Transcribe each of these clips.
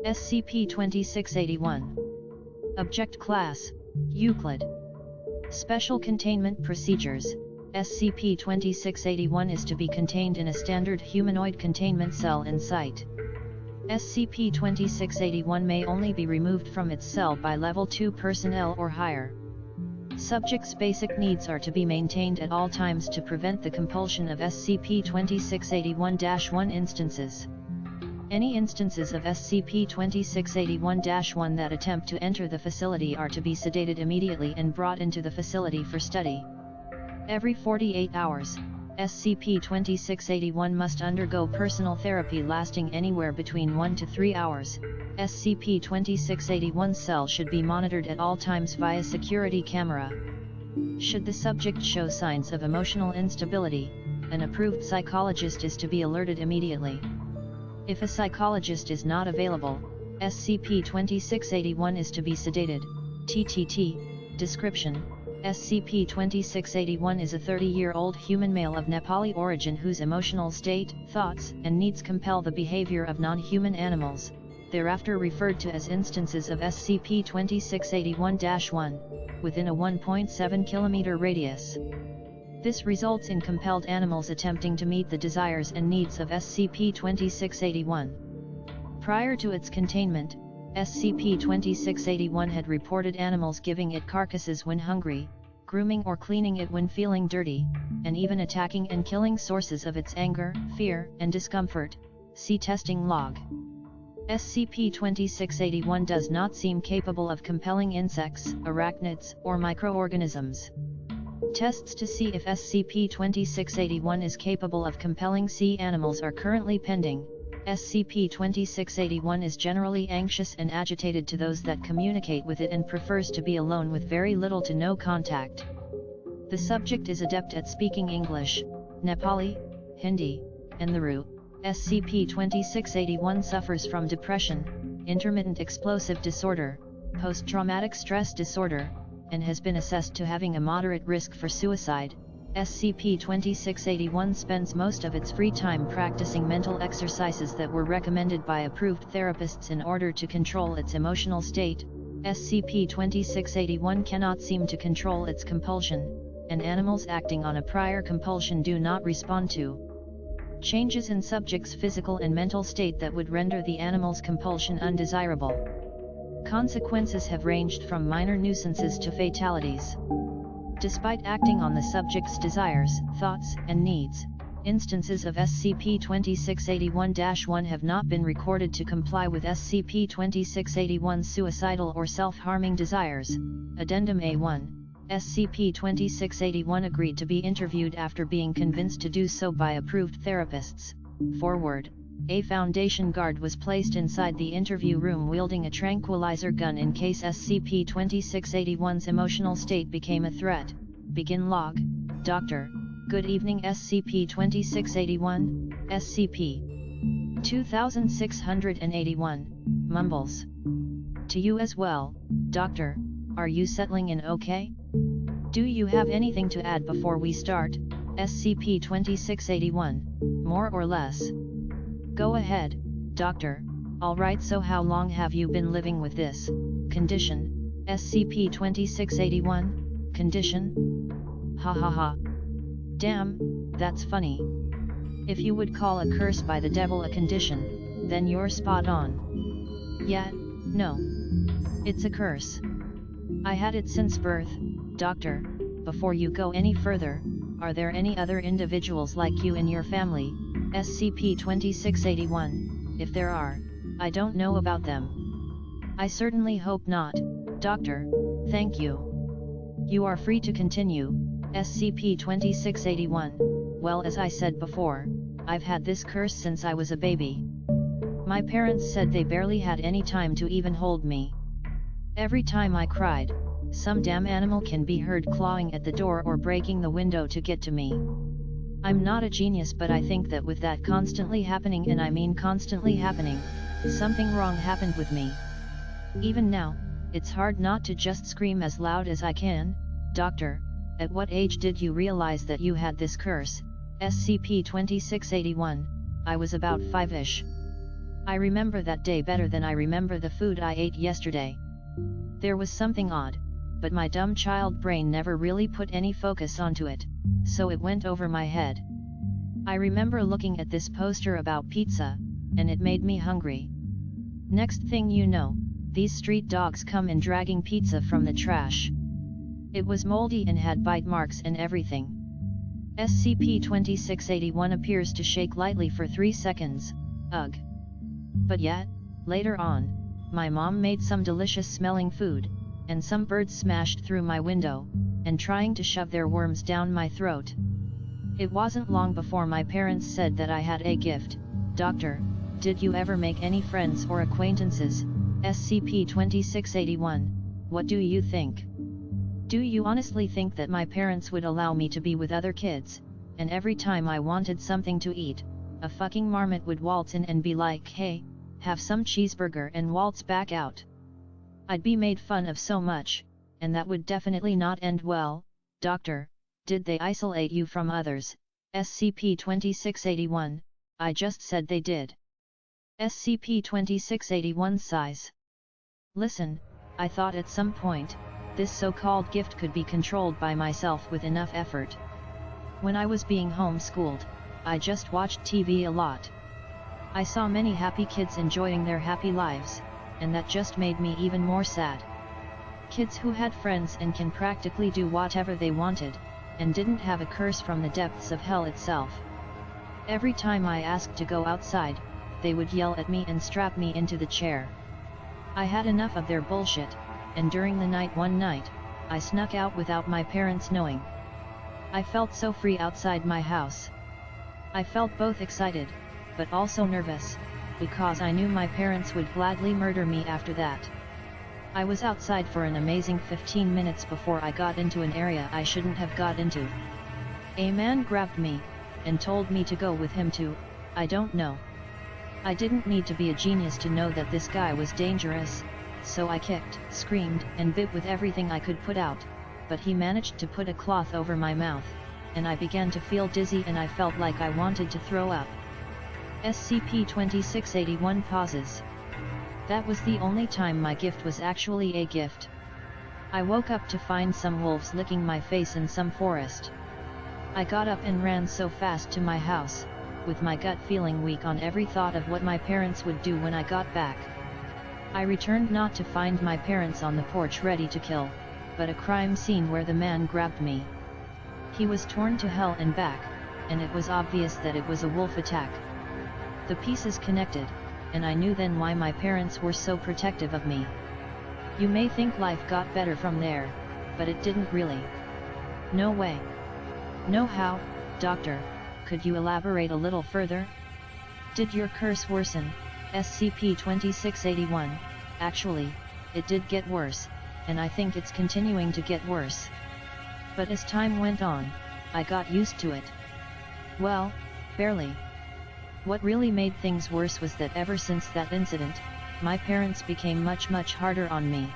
SCP-2681. Object Class: Euclid. Special Containment Procedures: SCP-2681 is to be contained in a standard humanoid containment cell in sight. SCP-2681 may only be removed from its cell by Level 2 personnel or higher. Subject's basic needs are to be maintained at all times to prevent the compulsion of SCP-2681-1 instances. Any instances of SCP-2681-1 that attempt to enter the facility are to be sedated immediately and brought into the facility for study. Every 48 hours, SCP-2681 must undergo personal therapy lasting anywhere between 1 to 3 hours. SCP-2681's cell should be monitored at all times via security camera. Should the subject show signs of emotional instability, an approved psychologist is to be alerted immediately. If a psychologist is not available, SCP-2681 is to be sedated. Ttt Description: SCP-2681 is a 30-year-old human male of Nepali origin whose emotional state, thoughts, and needs compel the behavior of non-human animals, thereafter referred to as instances of SCP-2681-1, within a 1.7 km radius. This results in compelled animals attempting to meet the desires and needs of SCP-2681. Prior to its containment, SCP-2681 had reported animals giving it carcasses when hungry, grooming or cleaning it when feeling dirty, and even attacking and killing sources of its anger, fear, and discomfort. See testing log. SCP-2681 does not seem capable of compelling insects, arachnids, or microorganisms. Tests to see if SCP-2681 is capable of compelling sea animals are currently pending. SCP-2681 is generally anxious and agitated to those that communicate with it and prefers to be alone with very little to no contact. The subject is adept at speaking English, Nepali, Hindi, and Thuru. SCP-2681 suffers from depression, intermittent explosive disorder, post-traumatic stress disorder, and has been assessed to having a moderate risk for suicide. SCP-2681 spends most of its free time practicing mental exercises that were recommended by approved therapists in order to control its emotional state. SCP-2681 cannot seem to control its compulsion, and animals acting on a prior compulsion do not respond to changes in subject's physical and mental state that would render the animal's compulsion undesirable. Consequences have ranged from minor nuisances to fatalities. Despite acting on the subject's desires, thoughts, and needs, instances of SCP-2681-1 have not been recorded to comply with SCP-2681's suicidal or self-harming desires. Addendum A1. SCP-2681 agreed to be interviewed after being convinced to do so by approved therapists. Forward. A Foundation guard was placed inside the interview room wielding a tranquilizer gun in case SCP-2681's emotional state became a threat. Begin log. Dr. Good evening SCP-2681, SCP-2681, mumbles. To you as well, Doctor, are you settling in okay? Do you have anything to add before we start? SCP-2681, more or less. Go ahead, Doctor. Alright, so how long have you been living with this condition? SCP-2681, condition? Ha ha ha. Damn, that's funny. If you would call a curse by the devil a condition, then you're spot on. Yeah, no. It's a curse. I had it since birth. Doctor, before you go any further, are there any other individuals like you in your family? SCP-2681, if there are, I don't know about them. I certainly hope not, Doctor, thank you. You are free to continue. SCP-2681, well, as I said before, I've had this curse since I was a baby. My parents said they barely had any time to even hold me. Every time I cried, some damn animal can be heard clawing at the door or breaking the window to get to me. I'm not a genius, but I think that with that constantly happening, and I mean constantly happening, something wrong happened with me. Even now, it's hard not to just scream as loud as I can. Doctor, at what age did you realize that you had this curse? SCP-2681, I was about 5-ish. I remember that day better than I remember the food I ate yesterday. There was something odd, but my dumb child brain never really put any focus onto it, so it went over my head. I remember looking at this poster about pizza, and it made me hungry. Next thing you know, these street dogs come in dragging pizza from the trash. It was moldy and had bite marks and everything. SCP-2681 appears to shake lightly for 3 seconds, ugh. But yet, later on, my mom made some delicious smelling food, and some birds smashed through my window, and trying to shove their worms down my throat. It wasn't long before my parents said that I had a gift. Doctor, did you ever make any friends or acquaintances? SCP-2681, what do you think? Do you honestly think that my parents would allow me to be with other kids, and every time I wanted something to eat, a fucking marmot would waltz in and be like, hey, have some cheeseburger, and waltz back out? I'd be made fun of so much, and that would definitely not end well. Doctor, did they isolate you from others? SCP-2681, I just said they did. SCP-2681 sighs. Listen, I thought at some point, this so-called gift could be controlled by myself with enough effort. When I was being homeschooled, I just watched TV a lot. I saw many happy kids enjoying their happy lives, and that just made me even more sad. Kids who had friends and can practically do whatever they wanted, and didn't have a curse from the depths of hell itself. Every time I asked to go outside, they would yell at me and strap me into the chair. I had enough of their bullshit, and during the night one night, I snuck out without my parents knowing. I felt so free outside my house. I felt both excited, but also nervous, because I knew my parents would gladly murder me after that. I was outside for an amazing 15 minutes before I got into an area I shouldn't have got into. A man grabbed me, and told me to go with him to, I don't know. I didn't need to be a genius to know that this guy was dangerous, so I kicked, screamed, and bit with everything I could put out, but he managed to put a cloth over my mouth, and I began to feel dizzy and I felt like I wanted to throw up. SCP-2681 pauses. That was the only time my gift was actually a gift. I woke up to find some wolves licking my face in some forest. I got up and ran so fast to my house, with my gut feeling weak on every thought of what my parents would do when I got back. I returned not to find my parents on the porch ready to kill, but a crime scene where the man grabbed me. He was torn to hell and back, and it was obvious that it was a wolf attack. The pieces connected, and I knew then why my parents were so protective of me. You may think life got better from there, but it didn't really. No way. No how, doctor, could you elaborate a little further? Did your curse worsen? SCP-2681, actually, it did get worse, and I think it's continuing to get worse. But as time went on, I got used to it. Well, barely. What really made things worse was that ever since that incident, my parents became much harder on me.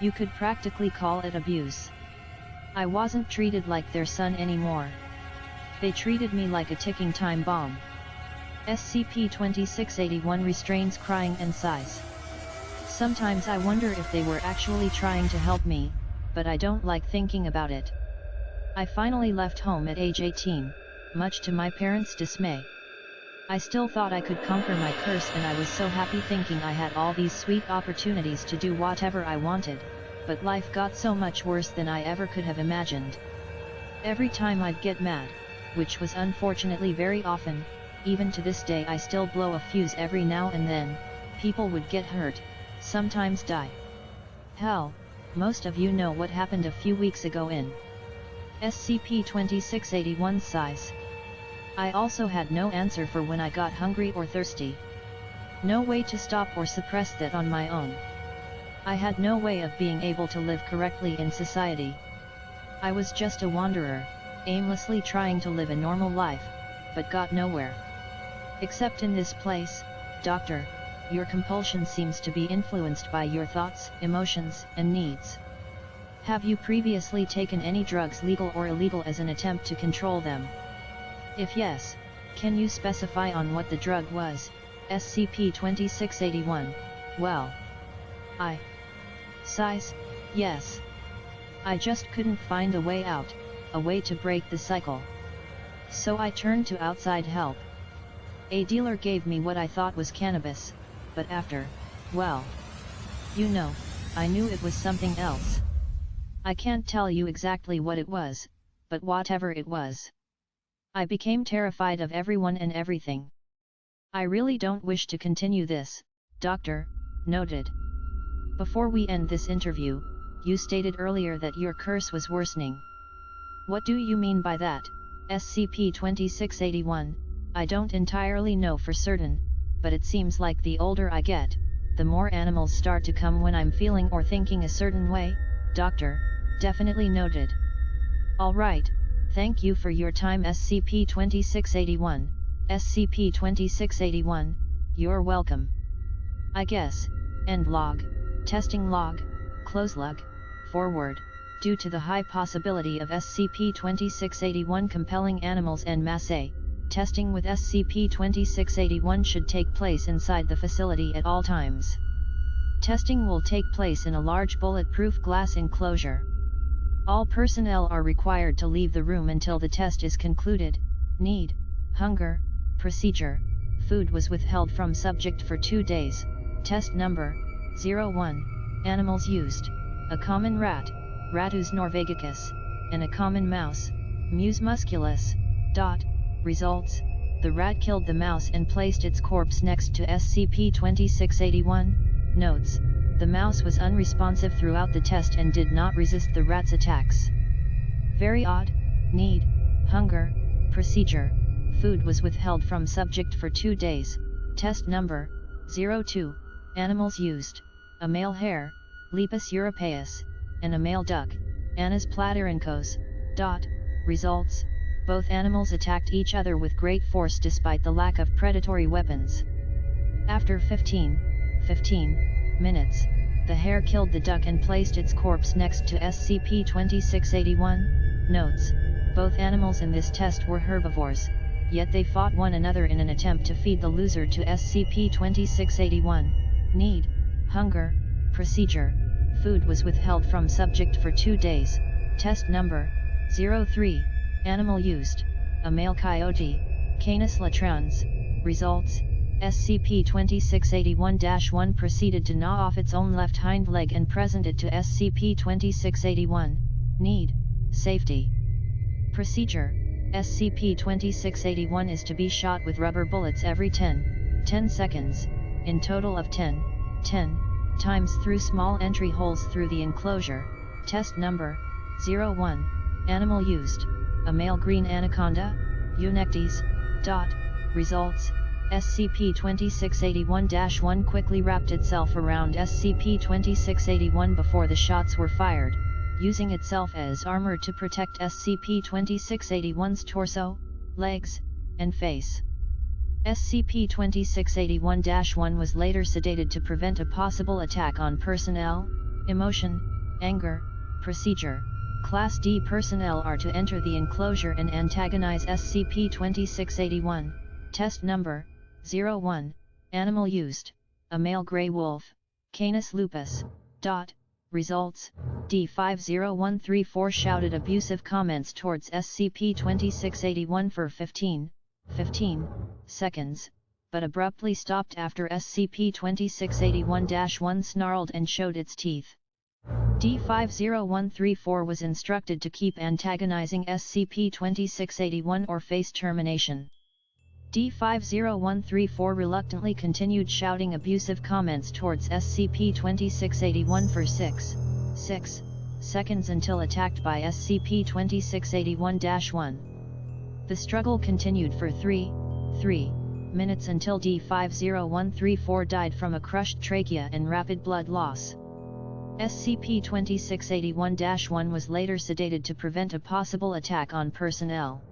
You could practically call it abuse. I wasn't treated like their son anymore. They treated me like a ticking time bomb. SCP-2681 restrains crying and sighs. Sometimes I wonder if they were actually trying to help me, but I don't like thinking about it. I finally left home at age 18, much to my parents' dismay. I still thought I could conquer my curse, and I was so happy thinking I had all these sweet opportunities to do whatever I wanted, but life got so much worse than I ever could have imagined. Every time I'd get mad, which was unfortunately very often, even to this day I still blow a fuse every now and then, people would get hurt, sometimes die. Hell, most of you know what happened a few weeks ago in SCP-2681 size. I also had no answer for when I got hungry or thirsty. No way to stop or suppress that on my own. I had no way of being able to live correctly in society. I was just a wanderer, aimlessly trying to live a normal life, but got nowhere. Except in this place, doctor, your compulsion seems to be influenced by your thoughts, emotions, and needs. Have you previously taken any drugs, legal or illegal, as an attempt to control them? If yes, can you specify on what the drug was, SCP-2681, well. Size, yes. I just couldn't find a way out, a way to break the cycle. So I turned to outside help. A dealer gave me what I thought was cannabis, but after, well, you know, I knew it was something else. I can't tell you exactly what it was, but whatever it was. I became terrified of everyone and everything. I really don't wish to continue this, Doctor, noted. Before we end this interview, you stated earlier that your curse was worsening. What do you mean by that, SCP-2681? I don't entirely know for certain, but it seems like the older I get, the more animals start to come when I'm feeling or thinking a certain way, Doctor, definitely noted. Alright, thank you for your time SCP-2681, SCP-2681, you're welcome. I guess, end log, testing log, close log, forward. Due to the high possibility of SCP-2681 compelling animals en masse, testing with SCP-2681 should take place inside the facility at all times. Testing will take place in a large bulletproof glass enclosure. All personnel are required to leave the room until the test is concluded. Need, hunger, procedure, food was withheld from subject for 2 days. Test number, 01, animals used, a common rat, Ratus norvegicus, and a common mouse, Mus musculus. Results, the rat killed the mouse and placed its corpse next to SCP-2681. Notes, the mouse was unresponsive throughout the test and did not resist the rat's attacks. Very odd. Need, hunger, procedure, food was withheld from subject for 2 days. Test number, 02, animals used, a male hare, Lepus europaeus, and a male duck, Anas platyrhynchos. Results, both animals attacked each other with great force despite the lack of predatory weapons. After 15 minutes, the hare killed the duck and placed its corpse next to SCP-2681. Notes, both animals in this test were herbivores, yet they fought one another in an attempt to feed the loser to SCP-2681. Need, hunger, procedure, food was withheld from subject for 2 days. Test number, 03, animal used, a male coyote, Canis latrans. Results, SCP-2681-1 proceeded to gnaw off its own left hind leg and present it to SCP-2681. Need, safety. Procedure, SCP-2681 is to be shot with rubber bullets every 10 seconds, in total of 10 times through small entry holes through the enclosure. Test number, 01, animal used, a male green anaconda, Eunectes. Results, SCP-2681-1 quickly wrapped itself around SCP-2681 before the shots were fired, using itself as armor to protect SCP-2681's torso, legs, and face. SCP-2681-1 was later sedated to prevent a possible attack on personnel. Emotion, anger, procedure. Class D personnel are to enter the enclosure and antagonize SCP-2681. Test number, 01, animal used, a male gray wolf, Canis lupus. Results, D50134 shouted abusive comments towards SCP-2681 for 15 seconds, but abruptly stopped after SCP-2681-1 snarled and showed its teeth. D50134 was instructed to keep antagonizing SCP-2681 or face termination. D50134 reluctantly continued shouting abusive comments towards SCP-2681 for 6 seconds until attacked by SCP-2681-1. The struggle continued for 3 minutes until D50134 died from a crushed trachea and rapid blood loss. SCP-2681-1 was later sedated to prevent a possible attack on personnel.